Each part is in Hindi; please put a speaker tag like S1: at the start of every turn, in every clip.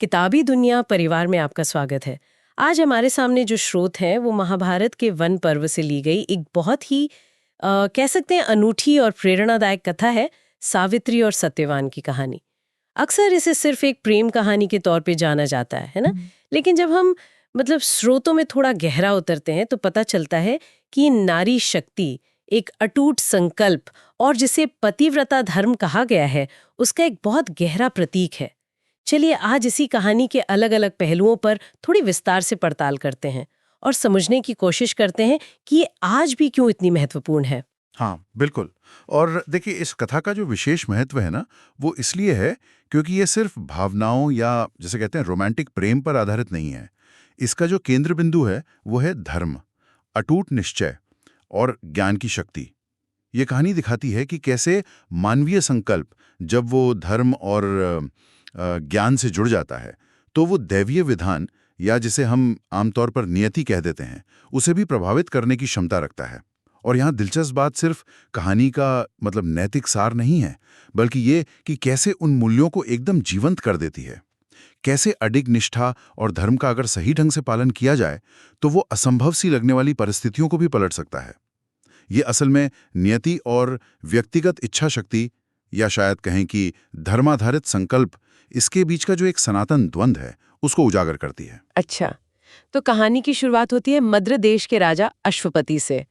S1: किताबी दुनिया परिवार में आपका स्वागत है। आज हमारे सामने जो स्रोत है वो महाभारत के वन पर्व से ली गई एक बहुत ही कह सकते हैं अनूठी और प्रेरणादायक कथा है, सावित्री और सत्यवान की कहानी। अक्सर इसे सिर्फ एक प्रेम कहानी के तौर पे जाना जाता है ना? लेकिन जब हम स्रोतों में थोड़ा गहरा उतरते हैं तो पता चलता है कि ये नारी शक्ति, एक अटूट संकल्प और जिसे पतिव्रता धर्म कहा गया है, उसका एक बहुत गहरा प्रतीक है। चलिए आज इसी कहानी के अलग अलग पहलुओं पर थोड़ी विस्तार से पड़ताल करते हैं और समझने की कोशिश करते हैं कि ये आज भी क्यों इतनी महत्वपूर्ण है।
S2: हाँ, बिल्कुल। और देखिए, इस कथा का जो विशेष महत्व है ना, वो इसलिए है क्योंकि ये सिर्फ भावनाओं या जैसे कहते हैं रोमांटिक प्रेम पर आधारित नहीं है। इसका जो केंद्र बिंदु है वो है धर्म, अटूट निश्चय और ज्ञान की शक्ति। ये कहानी दिखाती है कि कैसे मानवीय संकल्प जब वो धर्म और ज्ञान से जुड़ जाता है तो वो दैवीय विधान या जिसे हम आमतौर पर नियति कह देते हैं, उसे भी प्रभावित करने की क्षमता रखता है। और यहाँ दिलचस्प बात सिर्फ कहानी का नैतिक सार नहीं है, बल्कि ये कि कैसे उन मूल्यों को एकदम जीवंत कर देती है। कैसे अडिग निष्ठा और धर्म का अगर सही ढंग से पालन किया जाए तो वो असंभव सी लगने वाली परिस्थितियों को भी पलट सकता है। ये असल में नियति और व्यक्तिगत इच्छा शक्ति या शायद कहें कि धर्माधारित संकल्प, इसके बीच का जो एक सनातन द्वंद्व है उसको उजागर करती है।
S1: अच्छा, तो कहानी की शुरुआत होती है मद्र देश के राजा अश्वपति से।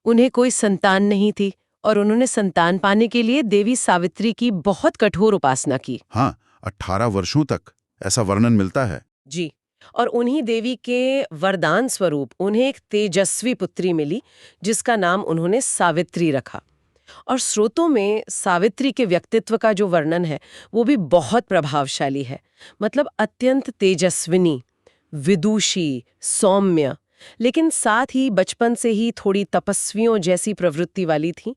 S1: उन्हें कोई संतान नहीं थी और उन्होंने संतान पाने के लिए देवी सावित्री की बहुत कठोर उपासना की।
S2: हाँ, 18 वर्षों तक ऐसा वर्णन मिलता है
S1: जी, और उन्हीं देवी के वरदान स्वरूप उन्हें एक तेजस्वी पुत्री मिली जिसका नाम उन्होंने सावित्री रखा। और स्रोतों में सावित्री के व्यक्तित्व का जो वर्णन है वो भी बहुत प्रभावशाली है। अत्यंत तेजस्विनी, विदुषी, सौम्य, लेकिन साथ ही बचपन से ही थोड़ी तपस्वियों जैसी प्रवृत्ति वाली थी।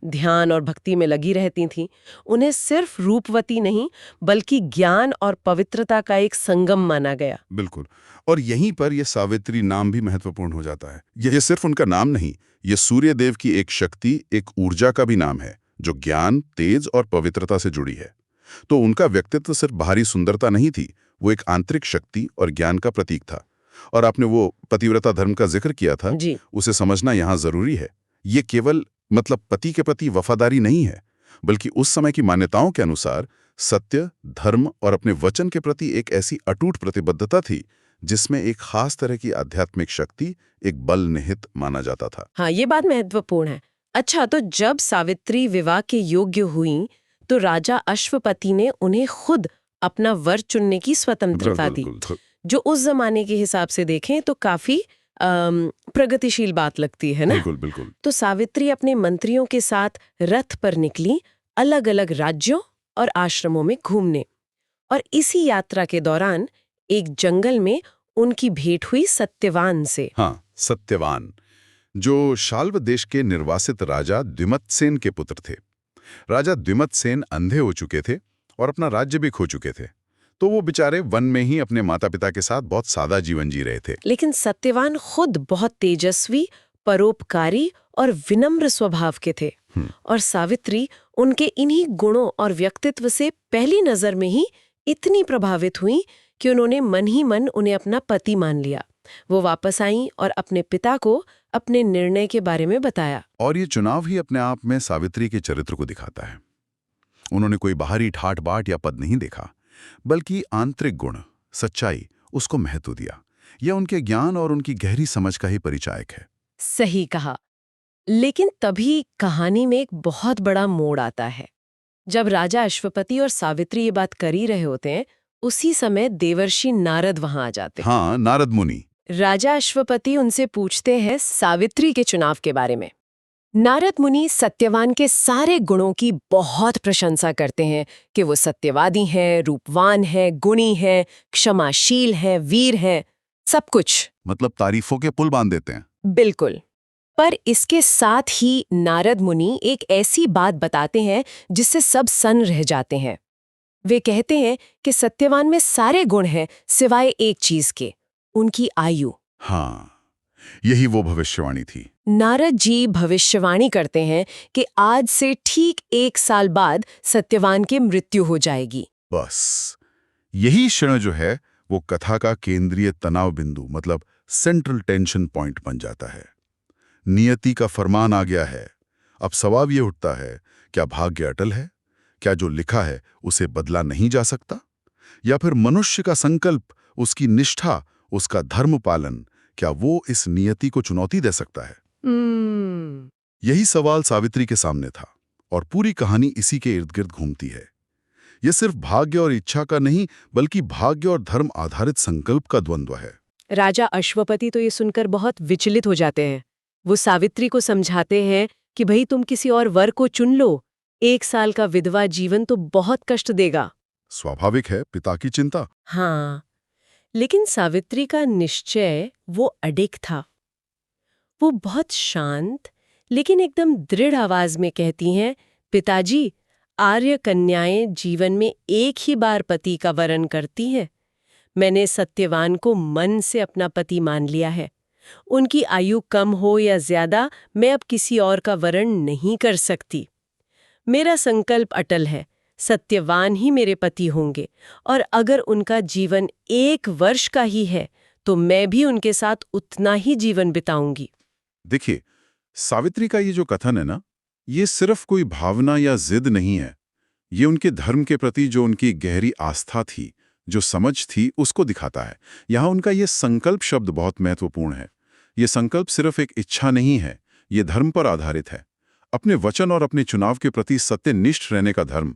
S1: ध्यान और भक्ति में लगी रहती थीं। उन्हें सिर्फ रूपवती नहीं बल्कि ज्ञान और पवित्रता का एक संगम माना गया।
S3: बिल्कुल। और यहीं पर यह सावित्री नाम भी महत्वपूर्ण हो जाता है। यह सिर्फ उनका नाम नहीं, यह सूर्य देव की एक शक्ति, एक ऊर्जा का भी नाम है जो ज्ञान, तेज और पवित्रता से जुड़ी है। तो उनका व्यक्तित्व सिर्फ बाहरी सुंदरता नहीं थी, वो एक आंतरिक शक्ति और ज्ञान का प्रतीक था। और आपने वो पतिव्रता धर्म का जिक्र किया था, उसे समझना यहाँ जरूरी है। ये केवल पति के प्रति वफादारी नहीं है, बल्कि उस समय की मान्यताओं के अनुसार सत्य, धर्म और अपने वचन के प्रति एक ऐसी अटूट प्रतिबद्धता थी जिसमें एक खास तरह की आध्यात्मिक शक्ति, एक बल निहित माना जाता था।
S1: हाँ, ये बात महत्वपूर्ण है। अच्छा, तो जब सावित्री विवाह के योग्य हुई तो राजा अश्वपति ने उन्हें खुद अपना वर चुनने की स्वतंत्रता दी, जो उस जमाने के हिसाब से देखें तो काफी प्रगतिशील बात लगती है ना?
S3: बिल्कुल बिल्कुल।
S1: तो सावित्री अपने मंत्रियों के साथ रथ पर निकली अलग अलग राज्यों और आश्रमों में घूमने। और इसी यात्रा के दौरान एक जंगल में उनकी भेंट हुई सत्यवान से।
S3: हाँ, सत्यवान, जो शाल्व देश के निर्वासित राजा द्विमतसेन के पुत्र थे। राजा द्विमतसेन अंधे हो चुके थे और अपना राज्य भी खो चुके थे, तो वो बेचारे वन में ही अपने माता पिता के साथ बहुत सादा जीवन जी रहे थे।
S1: लेकिन सत्यवान खुद बहुत तेजस्वी, परोपकारी और विनम्र स्वभाव के थे। और सावित्री उनके इन्हीं गुणों और व्यक्तित्व से पहली नजर में ही इतनी प्रभावित हुई कि उन्होंने मन ही मन उन्हें अपना पति मान लिया। वो वापस आईं और अपने पिता को अपने निर्णय के बारे में बताया।
S3: और ये चुनाव ही अपने आप में सावित्री के चरित्र को दिखाता है। उन्होंने कोई बाहरी ठाट बाट या पद नहीं देखा, बल्कि आंतरिक गुण, सच्चाई, उसको महत्व दिया। यह उनके ज्ञान और उनकी गहरी समझ का ही परिचायक है।
S1: सही कहा। लेकिन तभी कहानी में एक बहुत बड़ा मोड़ आता है। जब राजा अश्वपति और सावित्री ये बात कर ही रहे होते हैं, उसी समय देवर्षि नारद वहां आ जाते हैं।
S3: हाँ, नारद मुनि।
S1: राजा अश्वपति उनसे पूछते हैं सावित्री के चुनाव के बारे में। नारद मुनि सत्यवान के सारे गुणों की बहुत प्रशंसा करते हैं कि वो सत्यवादी हैं, रूपवान हैं, गुणी हैं, क्षमाशील हैं, वीर हैं, सब कुछ।
S3: तारीफों के पुल बांध देते हैं।
S1: बिल्कुल। पर इसके साथ ही नारद मुनि एक ऐसी बात बताते हैं जिससे सब सन्न रह जाते हैं। वे कहते हैं कि सत्यवान में सारे गुण हैं सिवाय एक चीज के, उनकी आयु।
S3: हाँ, यही वो भविष्यवाणी थी।
S1: नारद जी भविष्यवाणी करते हैं कि आज से ठीक 1 साल बाद सत्यवान की मृत्यु हो जाएगी।
S3: बस यही क्षण जो है वो कथा का केंद्रीय तनाव बिंदु मतलब सेंट्रल टेंशन पॉइंट बन जाता है। नियति का फरमान आ गया है। अब सवाल ये उठता है, क्या भाग्य अटल है? क्या जो लिखा है उसे बदला नहीं जा सकता? या फिर मनुष्य का संकल्प, उसकी निष्ठा, उसका धर्म पालन, क्या वो इस नियति को चुनौती दे सकता है? यही सवाल सावित्री के सामने था और पूरी कहानी इसी के इर्द गिर्द घूमती है। यह सिर्फ भाग्य और इच्छा का नहीं, बल्कि भाग्य और धर्म आधारित संकल्प का द्वंद्व है।
S1: राजा अश्वपति तो ये सुनकर बहुत विचलित हो जाते हैं। वो सावित्री को समझाते हैं कि भाई तुम किसी और वर को चुन लो, 1 साल का विधवा जीवन तो बहुत कष्ट देगा।
S3: स्वाभाविक है, पिता की चिंता।
S1: हाँ, लेकिन सावित्री का निश्चय वो अडिग था। वो बहुत शांत लेकिन एकदम दृढ़ आवाज में कहती हैं, पिताजी, आर्य कन्याएं जीवन में एक ही बार पति का वरण करती हैं। मैंने सत्यवान को मन से अपना पति मान लिया है। उनकी आयु कम हो या ज्यादा, मैं अब किसी और का वरण नहीं कर सकती। मेरा संकल्प अटल है, सत्यवान ही मेरे पति होंगे, और अगर उनका जीवन 1 वर्ष का ही है तो मैं भी उनके साथ उतना ही जीवन बिताऊंगी।
S3: देखिए, सावित्री का ये जो कथन है ना, ये सिर्फ कोई भावना या जिद नहीं है। ये उनके धर्म के प्रति जो उनकी गहरी आस्था थी, जो समझ थी, उसको दिखाता है। यहाँ उनका ये संकल्प शब्द बहुत महत्वपूर्ण है। ये संकल्प सिर्फ एक इच्छा नहीं है, ये धर्म पर आधारित है। अपने वचन और अपने चुनाव के प्रति सत्यनिष्ठ रहने का धर्म।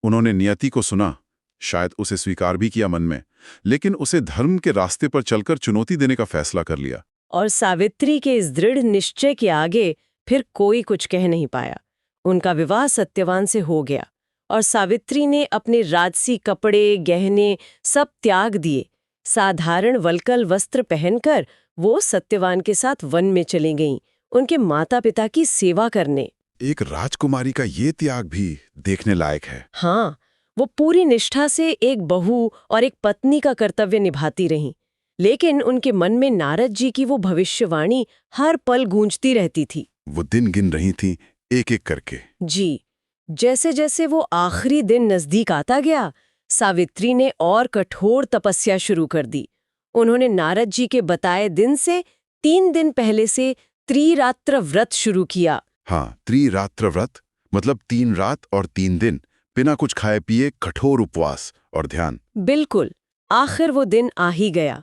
S3: उन्होंने नियति को सुना, शायद उसे स्वीकार भी किया मन में, लेकिन उसे धर्म के रास्ते पर चलकर चुनौती देने का फैसला कर लिया।
S1: और सावित्री के इस दृढ़ निश्चय के आगे फिर कोई कुछ कह नहीं पाया। उनका विवाह सत्यवान से हो गया और सावित्री ने अपने राजसी कपड़े, गहने सब त्याग दिए। साधारण वल्कल वस्त्र पहनकर वो सत्यवान के साथ वन में चली गईं, उनके माता पिता की सेवा करने।
S3: एक राजकुमारी का ये त्याग भी देखने लायक है।
S1: हाँ, वो पूरी निष्ठा से एक बहू और एक पत्नी का कर्तव्य निभाती रहीं। लेकिन उनके मन में नारद जी की वो भविष्यवाणी हर पल गूंजती रहती थी।
S3: वो दिन गिन रही थी एक एक करके।
S1: जी, जैसे जैसे वो आखिरी दिन नजदीक आता गया, सावित्री ने और कठोर तपस्या शुरू कर दी। उन्होंने नारद जी के बताए दिन से 3 दिन पहले से त्रिरात्र व्रत शुरू किया।
S3: हाँ, त्रिरात्र व्रत मतलब 3 रात और 3 दिन बिना कुछ खाए पिए, कठोर उपवास और ध्यान।
S1: बिल्कुल। आखिर वो दिन आ ही गया।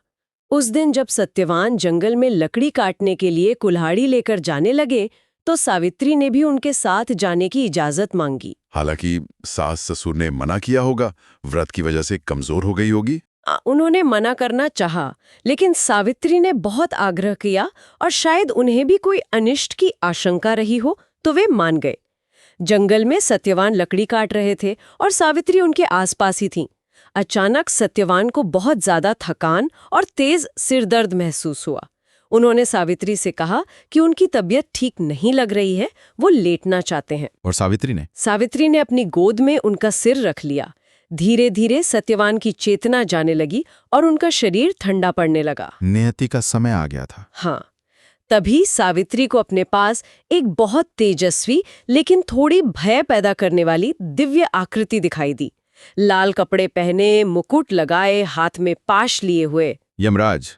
S1: उस दिन जब सत्यवान जंगल में लकड़ी काटने के लिए कुल्हाड़ी लेकर जाने लगे, तो सावित्री ने भी उनके साथ जाने की इजाजत मांगी।
S3: हालांकि सास ससुर ने मना किया होगा, व्रत की वजह से कमजोर हो गई होगी।
S1: उन्होंने मना करना चाहा, लेकिन सावित्री ने बहुत आग्रह किया और शायद उन्हें भी कोई अनिष्ट की आशंका रही हो तो वे मान गए। जंगल में सत्यवान लकड़ी काट रहे थे और सावित्री उनके आसपास ही थीं। अचानक सत्यवान को बहुत ज्यादा थकान और तेज सिरदर्द महसूस हुआ। उन्होंने सावित्री से कहा कि उनकी तबीयत ठीक नहीं लग रही है, वो लेटना चाहते हैं।
S3: और सावित्री ने
S1: अपनी गोद में उनका सिर रख लिया। धीरे धीरे सत्यवान की चेतना जाने लगी और उनका शरीर ठंडा पड़ने लगा।
S3: नियति का समय आ गया था।
S1: हाँ, तभी सावित्री को अपने पास एक बहुत तेजस्वी लेकिन थोड़ी भय पैदा करने वाली दिव्य आकृति दिखाई दी। लाल कपड़े पहने, मुकुट लगाए, हाथ में पाश लिए हुए
S3: यमराज,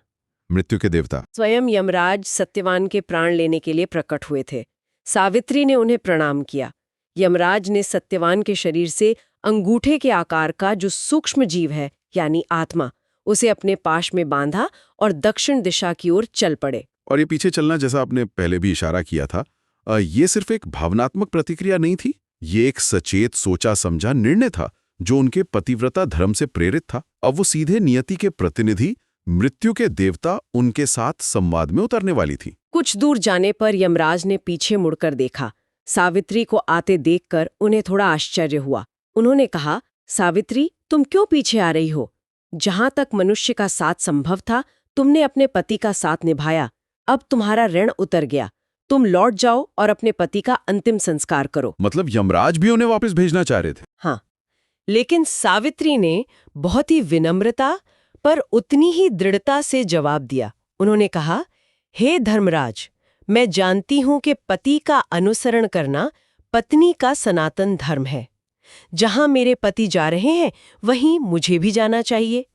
S3: मृत्यु के देवता।
S1: स्वयं यमराज सत्यवान के प्राण लेने के लिए प्रकट हुए थे। सावित्री ने उन्हें प्रणाम किया। यमराज ने सत्यवान के शरीर से अंगूठे के आकार का जो सूक्ष्म जीव है, यानी आत्मा, उसे अपने पाश में बांधा और दक्षिण दिशा की ओर चल पड़े।
S3: और ये पीछे चलना, जैसा आपने पहले भी इशारा किया था, ये सिर्फ एक भावनात्मक प्रतिक्रिया नहीं थी। ये एक सचेत, सोचा समझा निर्णय था जो उनके पतिव्रता धर्म से प्रेरित था। अब वो सीधे नियति के प्रतिनिधि, मृत्यु के देवता, उनके साथ संवाद में उतरने वाली थी।
S1: कुछ दूर जाने पर यमराज ने पीछे मुड़कर देखा। सावित्री को आते देखकर उन्हें थोड़ा आश्चर्य हुआ। उन्होंने कहा, सावित्री, तुम क्यों पीछे आ रही हो? जहां तक मनुष्य का साथ संभव था, तुमने अपने पति का साथ निभाया। अब तुम्हारा ऋण उतर गया। तुम लौट जाओ और अपने पति का अंतिम संस्कार करो।
S3: मतलब यमराज भी उन्हें वापस भेजना चाह रहे थे।
S1: हाँ, लेकिन सावित्री ने बहुत ही विनम्रता पर उतनी ही दृढ़ता से जवाब दिया। उन्होंने कहा, हे धर्मराज, मैं जानती हूं कि पति का अनुसरण करना पत्नी का सनातन धर्म है, जहां मेरे पति जा रहे हैं वहीं मुझे भी जाना चाहिए।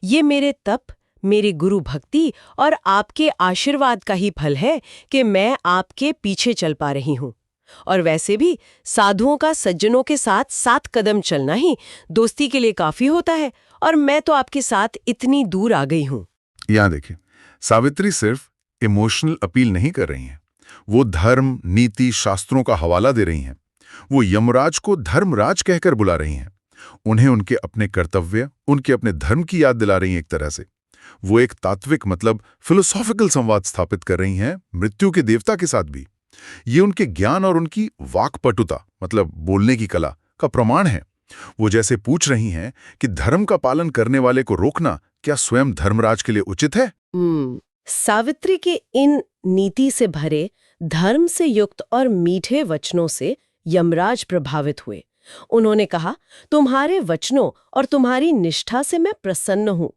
S1: ये मेरे तप, मेरी गुरु भक्ति और आपके आशीर्वाद का ही फल है कि मैं आपके पीछे चल पा रही हूँ। और वैसे भी साधुओं का सज्जनों के साथ 7 कदम चलना ही दोस्ती के लिए काफी होता है, और मैं तो आपके साथ इतनी दूर आ गई हूँ।
S3: यहाँ देखिए, सावित्री सिर्फ इमोशनल अपील नहीं कर रही हैं, वो धर्म, नीति, शास्त्रों का हवाला दे रही हैं। वो यमराज को धर्मराज कहकर बुला रही हैं। उन्हें उनके अपने कर्तव्य, उनके अपने धर्म की याद दिला रही हैं। एक तरह से वो एक तात्विक मतलब फिलोसॉफिकल संवाद स्थापित कर रही हैं मृत्यु के देवता के साथ भी। ये उनके ज्ञान और उनकी वाक्पटुता मतलब बोलने की कला का प्रमाण है। वो जैसे पूछ रही हैं कि धर्म का पालन करने वाले को रोकना क्या स्वयं धर्मराज के लिए उचित है?
S1: सावित्री के इन नीति से भरे, धर्म से युक्त और मीठे वचनों से यमराज प्रभावित हुए। उन्होंने कहा, तुम्हारे वचनों और तुम्हारी निष्ठा से मैं प्रसन्न हूँ।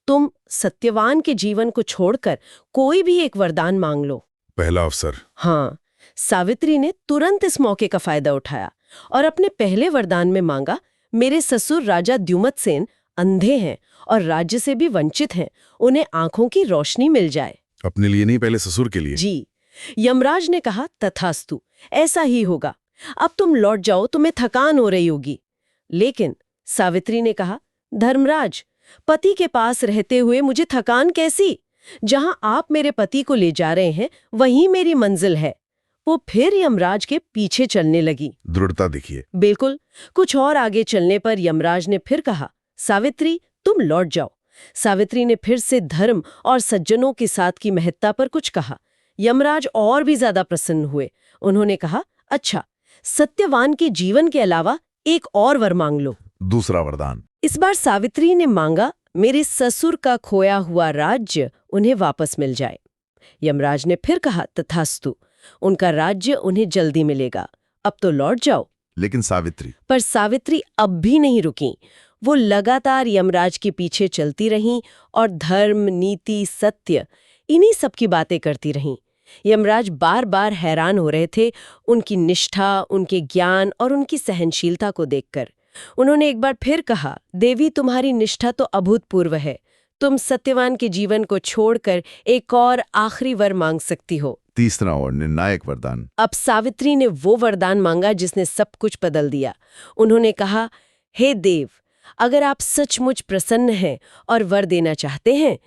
S1: तुम सत्यवान के जीवन को छोड़कर कोई भी एक वरदान मांग लो।
S3: पहला अवसर।
S1: हाँ, सावित्री ने तुरंत इस मौके का फायदा उठाया और अपने पहले वरदान में मांगा, मेरे ससुर राजा द्युमत्सेन अंधे हैं और राज्य से भी वंचित हैं, उन्हें आंखों की रोशनी मिल जाए।
S3: अपने लिए नहीं, पहले ससुर के लिए।
S1: जी। यमराज ने कहा, तथास्तु, ऐसा ही होगा। अब तुम लौट जाओ, तुम्हें थकान हो रही होगी। लेकिन सावित्री ने कहा, धर्मराज, पति के पास रहते हुए मुझे थकान कैसी? जहां आप मेरे पति को ले जा रहे हैं वहीं मेरी मंजिल है। वो फिर यमराज के पीछे चलने लगी।
S3: दृढ़ता दिखिए।
S1: बिल्कुल। कुछ और आगे चलने पर यमराज ने फिर कहा, सावित्री, तुम लौट जाओ। सावित्री ने फिर से धर्म और सज्जनों के साथ की महत्ता पर कुछ कहा। यमराज और भी ज्यादा प्रसन्न हुए। उन्होंने कहा, अच्छा, सत्यवान के जीवन के अलावा एक और वर मांग लो।
S3: दूसरा वरदान।
S1: इस बार सावित्री ने मांगा, मेरे ससुर का खोया हुआ राज्य उन्हें वापस मिल जाए। यमराज ने फिर कहा, तथास्तु, उनका राज्य उन्हें जल्दी मिलेगा। अब तो लौट जाओ।
S3: लेकिन सावित्री।
S1: पर सावित्री अब भी नहीं रुकी। वो लगातार यमराज के पीछे चलती रहीं और धर्म, नीति, सत्य, इन्हीं सब की बातें करती रहीं। यमराज बार बार हैरान हो रहे थे उनकी निष्ठा, उनके ज्ञान और उनकी सहनशीलता को देखकर। उन्होंने एक बार फिर कहा, देवी, तुम्हारी निष्ठा तो अभूतपूर्व है। तुम सत्यवान के जीवन को छोड़कर एक और आखिरी वर मांग सकती हो।
S3: तीसरा और निर्णायक वरदान।
S1: अब सावित्री ने वो वरदान मांगा जिसने सब कुछ बदल दिया। उन्होंने कहा, हे देव, अगर आप सचमुच प्रसन्न हैं और वर देना चाहते हैं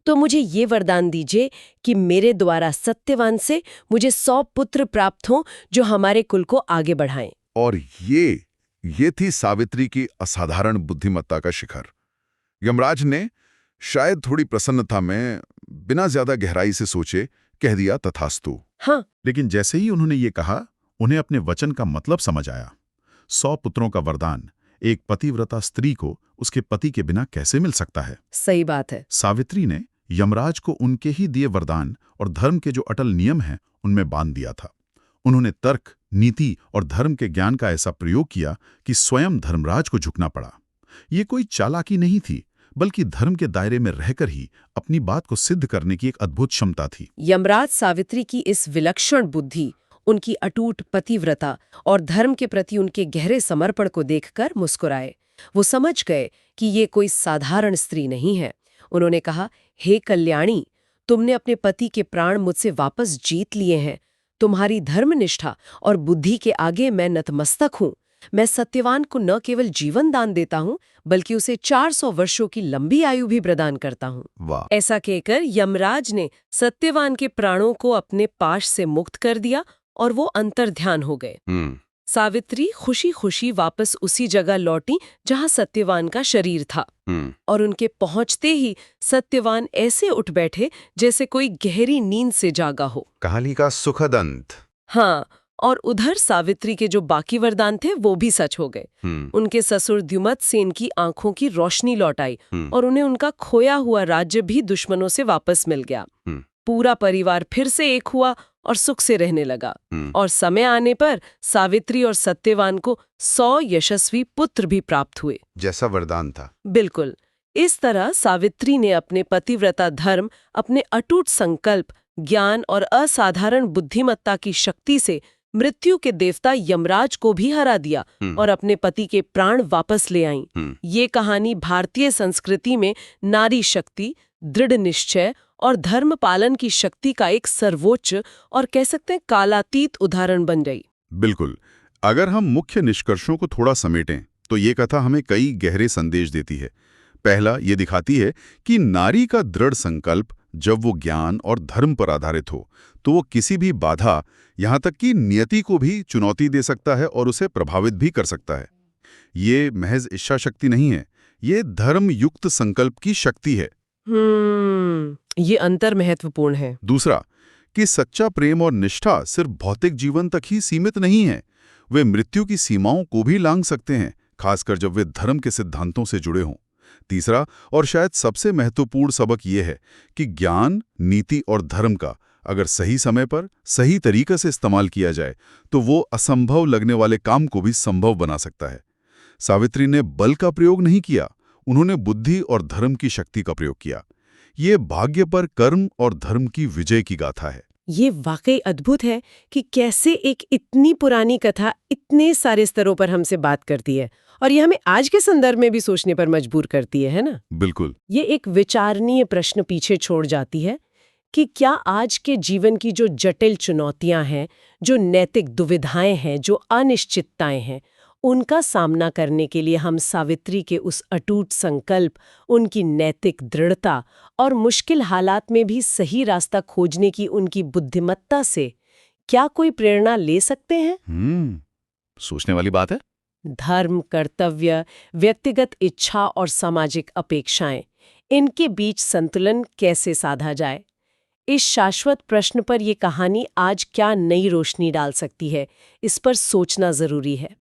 S1: तो मुझे ये वरदान दीजिए कि मेरे द्वारा सत्यवान से मुझे 100 पुत्र प्राप्त हों जो हमारे कुल को आगे बढ़ाएं।
S3: और ये थी सावित्री की असाधारण बुद्धिमत्ता का शिखर। यमराज ने शायद थोड़ी प्रसन्नता में बिना ज्यादा गहराई से सोचे कह दिया, तथास्तु।
S1: हाँ।
S2: लेकिन जैसे ही उन्होंने ये कहा, उन्हें अपने वचन का मतलब समझ आया। 100 पुत्रों का वरदान एक पतिव्रता स्त्री को उसके पति के बिना कैसे मिल सकता है?
S1: सही बात है।
S2: सावित्री ने यमराज को उनके ही दिए वरदान और धर्म के जो अटल नियम हैं उनमें बांध दिया था। उन्होंने तर्क, नीति और धर्म के ज्ञान का ऐसा प्रयोग किया कि स्वयं धर्मराज को झुकना पड़ा। ये कोई चालाकी नहीं थी, बल्कि धर्म के दायरे में रहकर ही अपनी बात को सिद्ध करने की एक अद्भुत क्षमता थी।
S1: यमराज सावित्री की इस विलक्षण बुद्धि, उनकी अटूट पतिव्रता और धर्म के प्रति उनके गहरे समर्पण को देखकर मुस्कुराए। वो समझ गए कि ये कोई साधारण स्त्री नहीं है। उन्होंने कहा, हे कल्याणी, तुमने अपने पति के प्राण मुझसे वापस जीत लिए हैं। तुम्हारी धर्मनिष्ठा और बुद्धि के आगे मैं नतमस्तक हूँ। मैं सत्यवान को न केवल जीवन दान देता हूँ, बल्कि उसे 400 वर्षों की लंबी आयु भी प्रदान करता हूँ।
S3: वाह।
S1: ऐसा कहकर यमराज ने सत्यवान के प्राणों को अपने पाश से मुक्त कर दिया और वो अंतर्ध्यान हो गए। सावित्री खुशी खुशी वापस उसी जगह लौटी जहां सत्यवान का शरीर था। और उनके पहुंचते ही सत्यवान ऐसे उठ बैठे जैसे कोई गहरी नींद से जागा हो।
S3: कहानी का सुखद अंत।
S1: हाँ, और उधर सावित्री के जो बाकी वरदान थे वो भी सच हो गए। उनके ससुर द्युमत्सेन की आंखों की रोशनी लौट आई और उन्हें उनका खोया हुआ राज्य भी दुश्मनों से वापस मिल गया। पूरा परिवार फिर से एक हुआ और सुख से रहने लगा। और समय आने पर सावित्री और सत्यवान को 100 यशस्वी पुत्र भी प्राप्त हुए,
S3: जैसा वरदान था।
S1: बिल्कुल। इस तरह सावित्री ने अपने पतिव्रता धर्म, अपने अटूट संकल्प, ज्ञान और असाधारण बुद्धिमत्ता की शक्ति से मृत्यु के देवता यमराज को भी हरा दिया और अपने पति के प्राण वापस ले आईं। ये कहानी भारतीय संस्कृति में नारी शक्ति, दृढ़ निश्चय और धर्म पालन की शक्ति का एक सर्वोच्च और कह सकते हैं कालातीत उदाहरण बन गई।
S3: बिल्कुल। अगर हम मुख्य निष्कर्षों को थोड़ा समेटें तो ये कथा हमें कई गहरे संदेश देती है। पहला, ये दिखाती है कि नारी का दृढ़ संकल्प जब वो ज्ञान और धर्म पर आधारित हो तो वो किसी भी बाधा, यहाँ तक कि नियति को भी चुनौती दे सकता है और उसे प्रभावित भी कर सकता है। ये महज इच्छा शक्ति नहीं है, ये धर्म युक्त संकल्प की शक्ति है।
S1: ये अंतर महत्वपूर्ण है।
S3: दूसरा, कि सच्चा प्रेम और निष्ठा सिर्फ भौतिक जीवन तक ही सीमित नहीं है, वे मृत्यु की सीमाओं को भी लांघ सकते हैं, खासकर जब वे धर्म के सिद्धांतों से जुड़े हों। तीसरा और शायद सबसे महत्वपूर्ण सबक यह है कि ज्ञान, नीति और धर्म का अगर सही समय पर सही तरीके से इस्तेमाल किया जाए तो वो असंभव लगने वाले काम को भी संभव बना सकता है। सावित्री ने बल का प्रयोग नहीं किया, उन्होंने बुद्धि और धर्म की शक्ति का प्रयोग किया। ये भाग्य पर कर्म और धर्म की विजय की गाथा है।
S1: ये वाकई अद्भुत है कि कैसे एक इतनी पुरानी कथा इतने सारे स्तरों पर हमसे बात करती है और ये हमें आज के संदर्भ में भी सोचने पर मजबूर करती है ना?
S3: बिल्कुल।
S1: ये एक विचारणीय प्रश्न पीछे छोड़ जाती है कि क्या आज के जीवन की जो जटिल चुनौतियां हैं, जो नैतिक दुविधाएं हैं, जो अनिश्चितताएं हैं, उनका सामना करने के लिए हम सावित्री के उस अटूट संकल्प, उनकी नैतिक दृढ़ता और मुश्किल हालात में भी सही रास्ता खोजने की उनकी बुद्धिमत्ता से क्या कोई प्रेरणा ले सकते हैं?
S3: सोचने वाली बात है।
S1: धर्म, कर्तव्य, व्यक्तिगत इच्छा और सामाजिक अपेक्षाएं, इनके बीच संतुलन कैसे साधा जाए? इस शाश्वत प्रश्न पर यह कहानी आज क्या नई रोशनी डाल सकती है, इस पर सोचना जरूरी है।